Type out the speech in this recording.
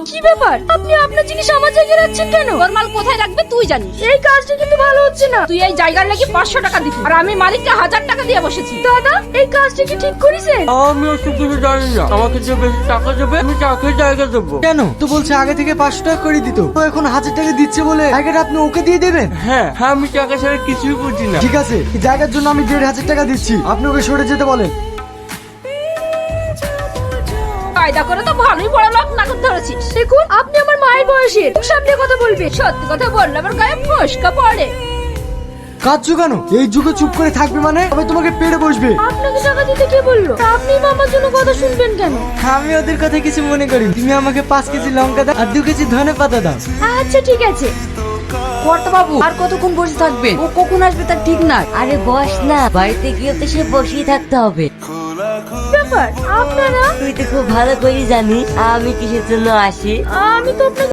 কি ব্যাপার, আপনি আপনার জিনিস আমার জায়গায় রাখছেন কেন? তোর মাল কোথায় রাখবে তুই জানিস। এই কাজটা কিন্তু ভালো হচ্ছে না। তুই এই জায়গার লাগি 500 টাকা দিবি আর আমি মালিককে 1000 টাকা দিয়ে বসেছি। দাদা, এই কাজটা কি ঠিক করেছেন? আমি ওসব কিছু জানি না। আমাকে যে বেশি টাকা দেবে আমি তাকে জায়গা দেবো। কেন? তো বলছে আগে থেকে 500 টাকা করে দিত, তো এখন 1000 টাকা দিচ্ছে বলে জায়গাটা আপনি ওকে দিয়ে দেবেন? হ্যাঁ হ্যাঁ, আমি টাকা ছাড়া কিছুই বুঝি না। ঠিক আছে, এই জায়গার জন্য আমি 1500 টাকা দিচ্ছি, আপনি ওকে সরে যেতে বলেন। কায়দা করে তো ভালোই বড় লোক নাটক ধরেছিস। দেখুন, আপনি আমার মায়ের বয়সের, মুখ সামনে কথা বলবেন। সত্যি কথা বললে আমার গায়ে ফসকা পড়ে। কাঁদছো কেন? এই যুগে চুপ করে থাকবে মানে তবে তোমাকে পেড়ে বসবে। আপনাকে টাকা দিতে কে বললো? আপনি মামার জন্য কথা শুনবেন কেন? আমি ওদের কথা কিছু মনে করি। তুমি আমাকে 5 কেজি লঙ্কা দাও আর 2 কেজি ধনে পাতা দাও। আচ্ছা ঠিক আছে। কর্তা বাবু আর কতক্ষণ বসে থাকবে? ও কখন আসবে তার ঠিক নাই। আরে বস না, বাড়িতে গিয়ে তো সে বসেই থাকতে হবে। ব্যাপার আপনারা? তুই তো খুব ভালো করে জানিস আমি কিসের জন্য আসি। আমি তো আপনাকে